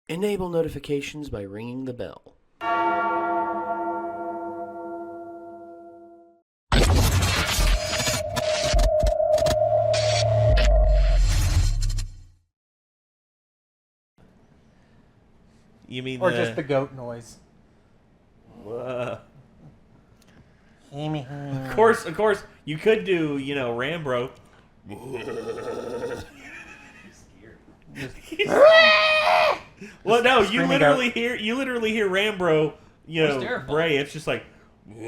Enable notifications by ringing the bell. You mean or just the goat noise? Of course, you could do, Rambro. Well, no, you literally hear Rambro, bray. It's just like, He's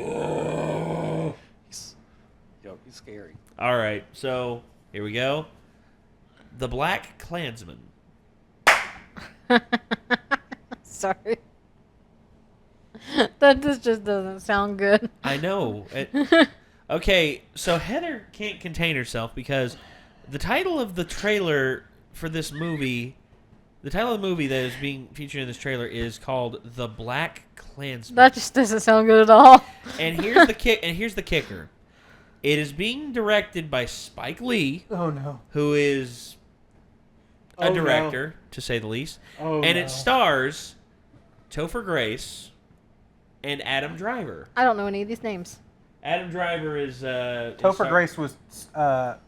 scary. All right, so here we go. The BlacKkKlansman. Sorry. That just doesn't sound good. I know. Okay, so Heather can't contain herself because the title of the trailer for this movie, the title of the movie that is being featured in this trailer is called The BlacKkKlansman. That just doesn't sound good at all. And here's the kicker. It is being directed by Spike Lee. Oh no. Who is a director, to say the least. It stars Topher Grace and Adam Driver. I don't know any of these names. Adam Driver is... Topher Grace was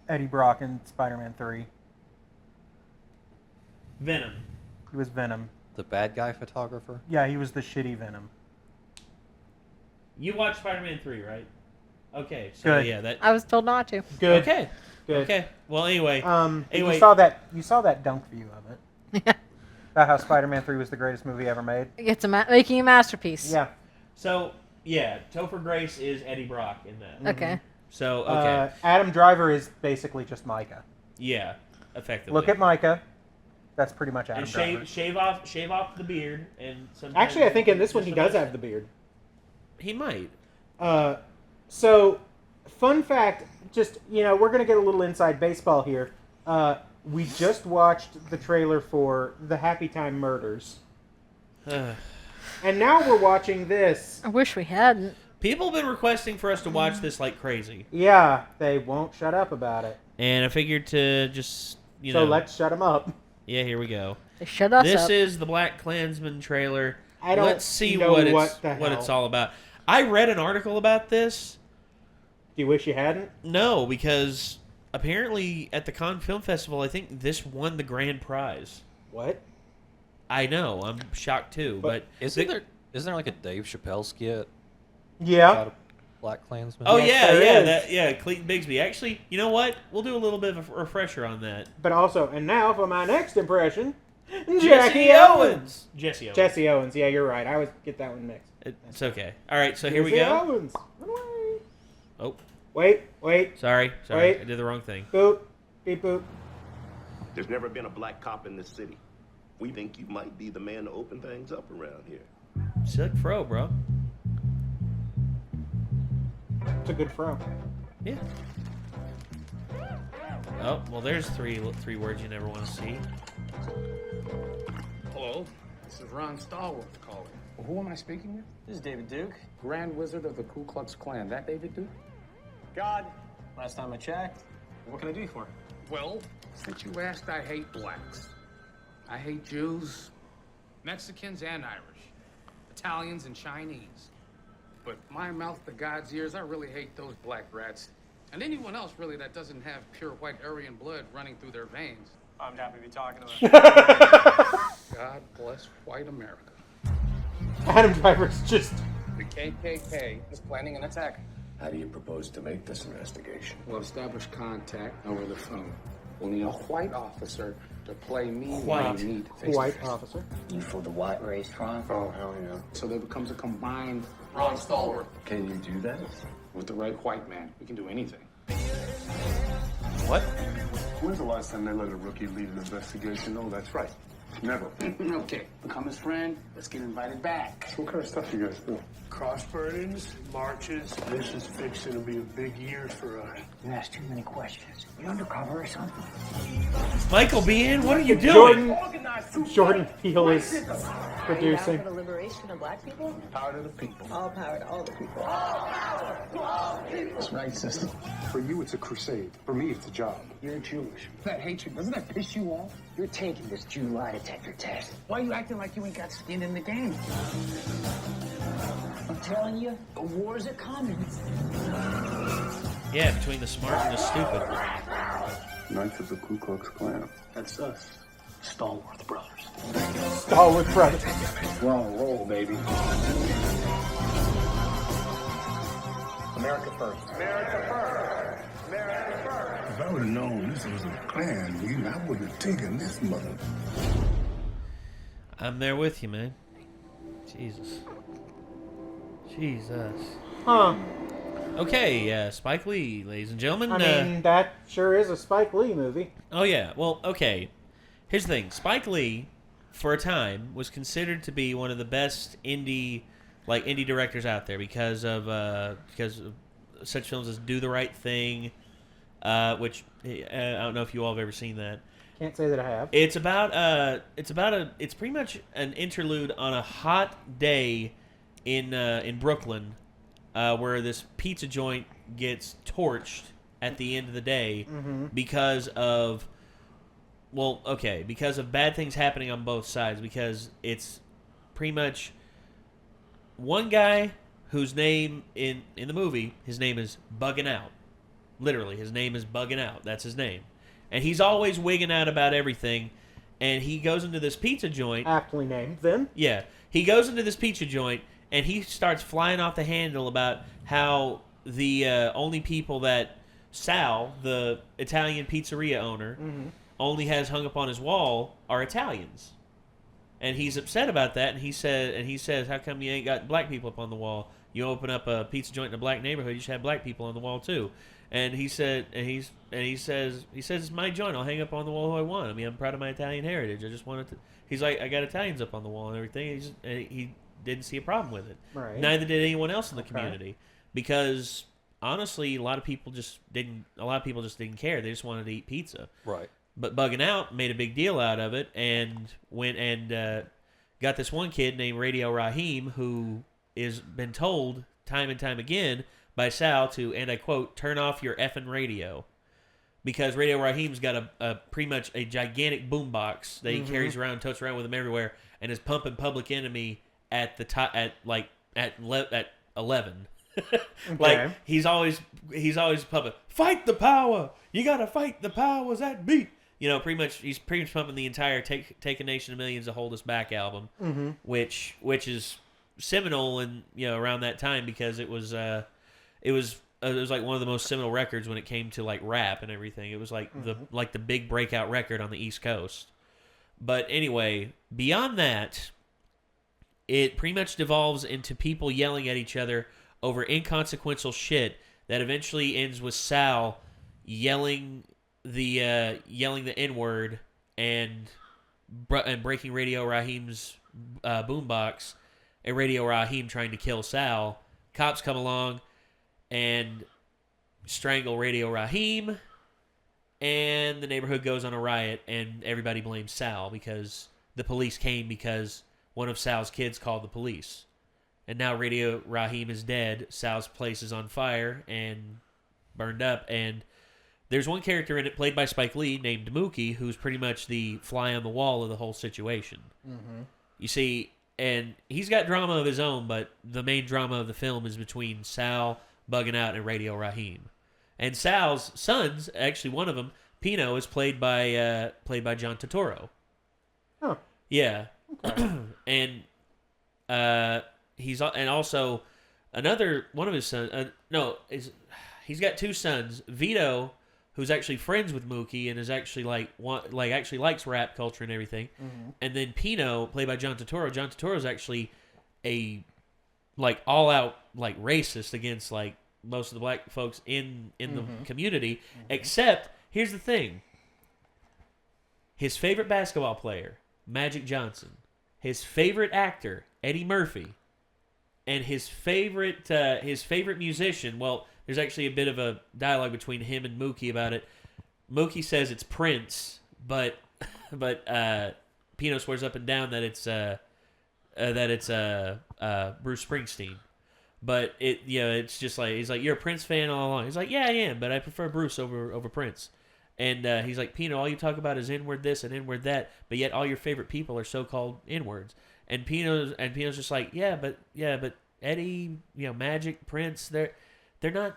Eddie Brock in Spider-Man 3. Venom. He was Venom. The bad guy photographer? Yeah, he was the shitty Venom. You watched Spider-Man 3, right? Okay, so Good. yeah, that... I was told not to. Good. Okay. Good. Okay. Well, anyway. You saw that dunk view of it. Yeah. About how Spider-Man 3 was the greatest movie ever made. It's making a masterpiece. Yeah. So, yeah, Topher Grace is Eddie Brock in that. Okay. So, okay. Adam Driver is basically just Micah. Yeah, effectively. Look at Micah. That's pretty much Adam Driver. And shave off the beard. And actually, I think in this one he does have the beard. He might. So, fun fact, just, we're going to get a little inside baseball here. We just watched the trailer for The Happy Time Murders. And now we're watching this. I wish we hadn't. People have been requesting for us to watch this like crazy. Yeah, they won't shut up about it. And I figured to just, So let's shut them up. Yeah, here we go. They shut us up. This is the BlacKkKlansman trailer. Let's see know what the it's all about. I read an article about this. Do you wish you hadn't? No, because apparently at the Cannes Film Festival, I think this won the grand prize. What? I know. I'm shocked too. But isn't there like a Dave Chappelle skit? Yeah. About a BlacKkKlansman? Oh, Yes, yeah, Clayton Bigsby. Actually, you know what? We'll do a little bit of a refresher on that. But also, and now for my next impression, Jesse Owens. Jesse Owens. Yeah, you're right. I always get that one mixed. It's okay. All right, so here we go. Jesse Owens. Run away. Oh. Wait. Sorry. Wait. I did the wrong thing. Boop. Beep boop. There's never been a black cop in this city. We think you might be the man to open things up around here. Sick fro, bro. It's a good fro. Yeah. Oh, well, there's three words you never want to see. Hello, this is Ron Stallworth calling. Well, who am I speaking with? This is David Duke, Grand Wizard of the Ku Klux Klan. That David Duke? God, last time I checked. What can I do for? Well, since you asked, I hate blacks. I hate Jews, Mexicans and Irish, Italians and Chinese. But my mouth to God's ears, I really hate those black rats. And anyone else, really, that doesn't have pure white Aryan blood running through their veins. I'm happy to be talking about God bless white America. Adam Driver's just... The KKK is planning an attack. How do you propose to make this investigation? We'll establish contact over the phone. We'll need a white officer to play me White. when we meet face White to face. officer. You for the white race, Ron? Oh, hell yeah. So there becomes a combined Ron Stallworth. Can you do that? With the right white man, we can do anything. What? When's the last time they let a rookie lead an investigation? Oh, that's right. Never. Okay, become his friend. Let's get invited back. So what kind of stuff you guys do? Cross burnings, marches. This is fixing to be a big year for us. You ask too many questions. You undercover or something? Michael Biehn, what are you doing? Jordan Peele is producing. For the liberation of black people? Power to the people. All power to all the people. That's right, sister. For you, it's a crusade. For me, it's a job. You're Jewish. That hatred, doesn't that piss you off? You're taking this Jew lie detector test. Why are you acting like you ain't got skin in the game? I'm telling you, the wars are coming. Yeah, between the smart and the stupid. Knights of the Ku Klux Klan. That's us. Stalwart brothers. Stalwart brothers. We're on a roll, baby. America first. America first. America first. If I would have known this was a Klan meeting, I wouldn't have taken this mother. I'm there with you, man. Jesus. Huh. Okay, Spike Lee, ladies and gentlemen. I mean, that sure is a Spike Lee movie. Oh, yeah. Well, okay. Here's the thing. Spike Lee, for a time, was considered to be one of the best indie directors out there because of such films as Do the Right Thing, which I don't know if you all have ever seen that. Can't say that I have. It's pretty much an interlude on a hot day in Brooklyn, where this pizza joint gets torched at the end of the day because of bad things happening on both sides. Because it's pretty much one guy whose name in the movie, his name is Bugging Out. Literally, his name is Bugging Out. That's his name. And he's always wigging out about everything. And he goes into this pizza joint. Aptly named, then. Yeah. He goes into this pizza joint, and he starts flying off the handle about how the only people that Sal, the Italian pizzeria owner, only has hung up on his wall are Italians. And he's upset about that, and he says, how come you ain't got black people up on the wall? You open up a pizza joint in a black neighborhood, you should have black people on the wall too. And he says it's my joint. I'll hang up on the wall who I want. I mean, I'm proud of my Italian heritage. I just wanted to. He's like, I got Italians up on the wall and everything. He didn't see a problem with it. Right. Neither did anyone else in the community, because honestly, a lot of people just didn't care. They just wanted to eat pizza. Right. But Bugging Out made a big deal out of it and went and got this one kid named Radio Raheem, who is been told time and time again by Sal to, and I quote, turn off your effing radio. Because Radio Raheem's got a pretty much a gigantic boombox that he carries around, totes around with him everywhere, and is pumping Public Enemy at the top at 11. Like he's always pumping, fight the power. You gotta fight the powers that beat. You know, he's pretty much pumping the entire Take a Nation of Millions to Hold Us Back album, which is seminal and around that time because it was like one of the most seminal records when it came to like rap and everything. It was like the big breakout record on the East Coast. But anyway, beyond that, it pretty much devolves into people yelling at each other over inconsequential shit that eventually ends with Sal yelling the N-word and breaking Radio Raheem's boombox, and Radio Raheem trying to kill Sal. Cops come along and strangle Radio Raheem, and the neighborhood goes on a riot, and everybody blames Sal because the police came because one of Sal's kids called the police. And now Radio Raheem is dead, Sal's place is on fire and burned up, and there's one character in it played by Spike Lee named Mookie, who's pretty much the fly on the wall of the whole situation. You see, and he's got drama of his own, but the main drama of the film is between Sal, Bugging Out, and Radio Raheem. And Sal's sons, actually one of them, Pino, is played by John Turturro. Oh. Yeah. Okay. And also another one of his sons. He's got two sons. Vito, who's actually friends with Mookie and is actually actually likes rap culture and everything. And then Pino, played by John Turturro. John Turturro is actually a all out racist against most of the black folks in the community. Except here's the thing: his favorite basketball player, Magic Johnson, his favorite actor, Eddie Murphy, and his favorite musician. Well, there's actually a bit of a dialogue between him and Mookie about it. Mookie says it's Prince, but Pino swears up and down that Bruce Springsteen. But it's just like he's like, you're a Prince fan all along. He's like, yeah, I am, but I prefer Bruce over Prince. And he's like, Pino, all you talk about is N-word this and N-word that, but yet all your favorite people are so-called N-words. And Pino's just like, yeah, but Eddie, Magic, Prince, they're not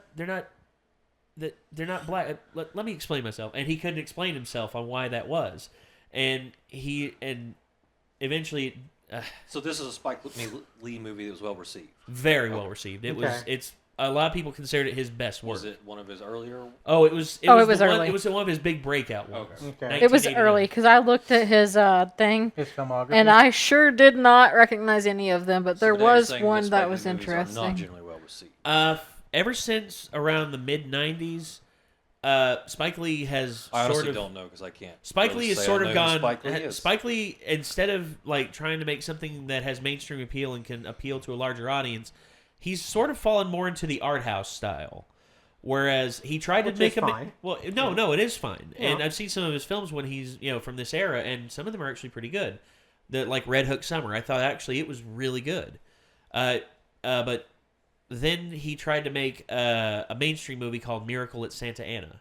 black. Let me explain myself. And he couldn't explain himself on why that was. And eventually. So this is a Spike Lee movie that was well received. Very well received. It's a lot of people considered it his best work. Was it one of his earlier? Oh, it was early. It was one of his big breakout ones. Okay. It was early because I looked at his thing, His filmography. and I sure did not recognize any of them. But there So they're was saying one Spike that Lee was movies are interesting. Not generally well received. Ever since around the mid '90s, Spike Lee has I honestly sort of don't know because I can't. Spike really Lee has say I sort know of who gone. Spike Lee is. Spike Lee, instead of like trying to make something that has mainstream appeal and can appeal to a larger audience, he's sort of fallen more into the art house style. Whereas he tried to make fine. No, it is fine. Yeah. And I've seen some of his films when he's from this era, and some of them are actually pretty good. Like Red Hook Summer, I thought actually it was really good. But then he tried to make a mainstream movie called Miracle at Santa Ana.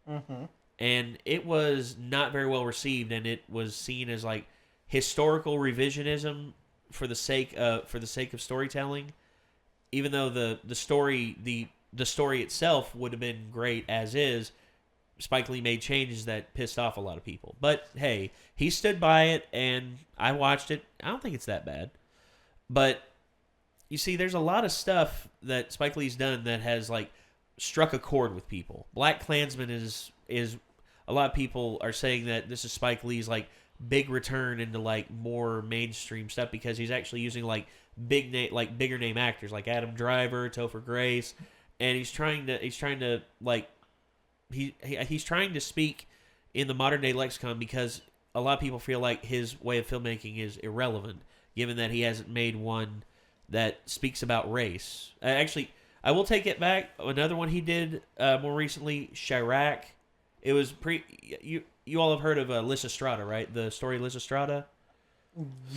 Mm-hmm. And it was not very well received, and it was seen as like historical revisionism for the sake of storytelling. Even though the story itself would have been great as is, Spike Lee made changes that pissed off a lot of people. But hey, he stood by it, and I watched it. I don't think it's that bad. But you see, there's a lot of stuff that Spike Lee's done that has like struck a chord with people. BlacKkKlansman is a lot of people are saying that this is Spike Lee's like big return into like more mainstream stuff because he's actually using like bigger name actors like Adam Driver, Topher Grace, and he's trying to like he's trying to speak in the modern day lexicon because a lot of people feel like his way of filmmaking is irrelevant given that he hasn't made one that speaks about race. Actually, I will take it back. Another one he did more recently, Chirac. It was you all have heard of Lysistrata, right? The story Lysistrata?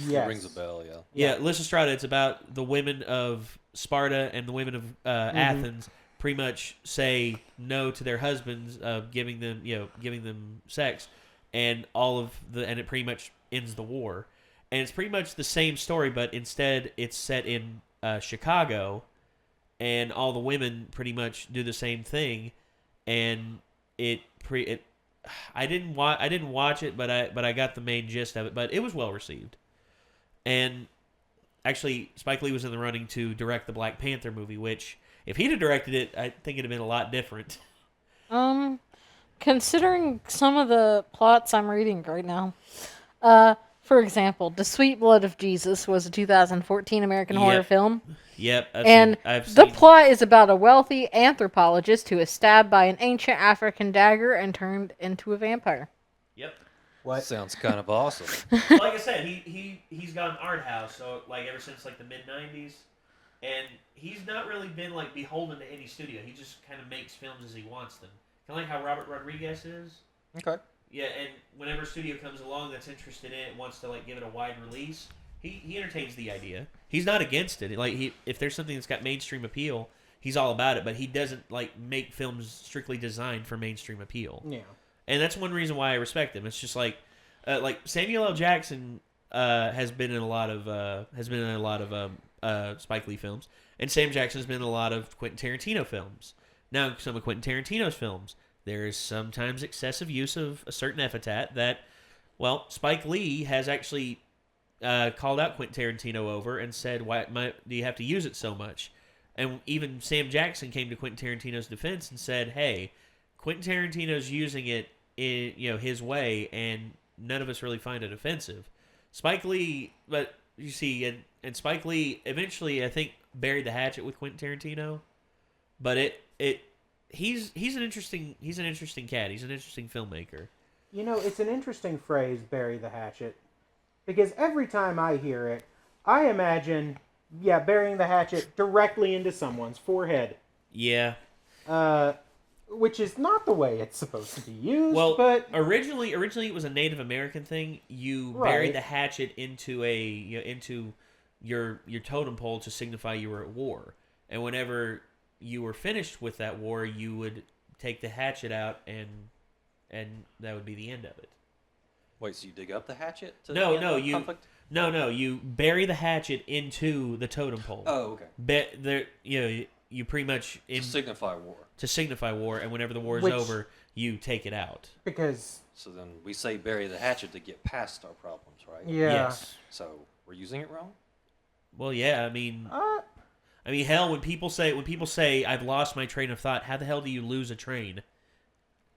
Yes. It rings a bell, yeah. Yeah, Lysistrata, it's about the women of Sparta and the women of Athens pretty much say no to their husbands giving them sex and it pretty much ends the war. And it's pretty much the same story, but instead it's set in Chicago, and all the women pretty much do the same thing, and I didn't watch it, but I got the main gist of it. But it was well received, and actually Spike Lee was in the running to direct the Black Panther movie, which if he'd have directed it, I think it'd have been a lot different. Considering some of the plots I'm reading right now, for example, The Sweet Blood of Jesus was a 2014 American horror film. Yep. I've seen. The plot is about a wealthy anthropologist who is stabbed by an ancient African dagger and turned into a vampire. Yep. What? Sounds kind of awesome. Like I said, he's gone art house, so like ever since like the mid '90s, and he's not really been like beholden to any studio. He just kind of makes films as he wants them. Kind of like how Robert Rodriguez is. Okay. Yeah, and whenever a studio comes along that's interested in it, wants to like give it a wide release, he entertains the idea. He's not against it. Like if there's something that's got mainstream appeal, he's all about it. But he doesn't like make films strictly designed for mainstream appeal. Yeah, and that's one reason why I respect him. It's just like Samuel L. Jackson has been in a lot of Spike Lee films, and Sam Jackson's been in a lot of Quentin Tarantino films. Now, some of Quentin Tarantino's films, there is sometimes excessive use of a certain epithet that, well, Spike Lee has actually called out Quentin Tarantino over and said, "Why do you have to use it so much?" And even Sam Jackson came to Quentin Tarantino's defense and said, "Hey, Quentin Tarantino's using it in his way, and none of us really find it offensive." Spike Lee, but you see, and Spike Lee eventually, I think, buried the hatchet with Quentin Tarantino, but he's an interesting cat. He's an interesting filmmaker. It's an interesting phrase, bury the hatchet, because every time I hear it, I imagine, burying the hatchet directly into someone's forehead. Yeah. Which is not the way it's supposed to be used. Well, but originally it was a Native American thing. You buried the hatchet into your totem pole to signify you were at war. And whenever you were finished with that war, you would take the hatchet out, and that would be the end of it. Wait, so you dig up the hatchet? No, you bury the hatchet into the totem pole. Oh, okay. You pretty much to signify war. To signify war, and whenever the war is over, you take it out. Because so then we say bury the hatchet to get past our problems, right? Yeah. Yes. So we're using it wrong? Well, yeah. I mean, hell, when people say I've lost my train of thought, how the hell do you lose a train?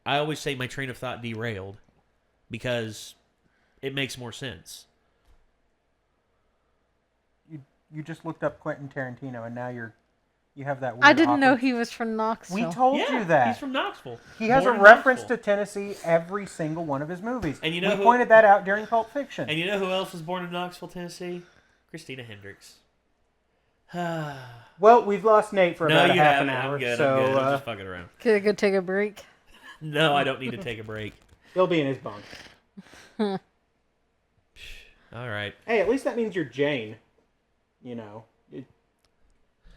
I always say my train of thought derailed, because it makes more sense. you just looked up Quentin Tarantino, and now you have that weird I didn't know awkward- he was from Knoxville. We told you that. He's from Knoxville. He has Born a in reference Knoxville. to Tennessee every single one of his movies. And you know we pointed that out during Pulp Fiction. And you know who else was born in Knoxville, Tennessee? Christina Hendricks. Well, we've lost Nate for about a half an I'm hour, good, so I'm good. I'm just fucking around. Could I go take a break? No, I don't need to take a break. he'll be in his bunk. All right. Hey, at least that means you're Jane. You know.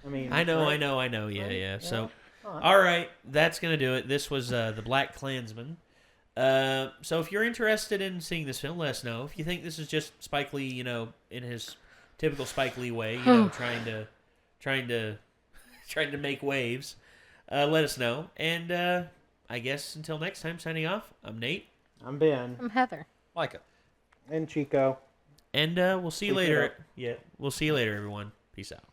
I know. Yeah. So, all right, that's gonna do it. This was the BlacKkLansman. So if you're interested in seeing this film, let us know. If you think this is just Spike Lee, in his typical Spike Lee way, trying to make waves, let us know. And I guess until next time, signing off. I'm Nate. I'm Ben. I'm Heather. Micah. And Chico. And we'll see you later. Yeah, we'll see you later, everyone. Peace out.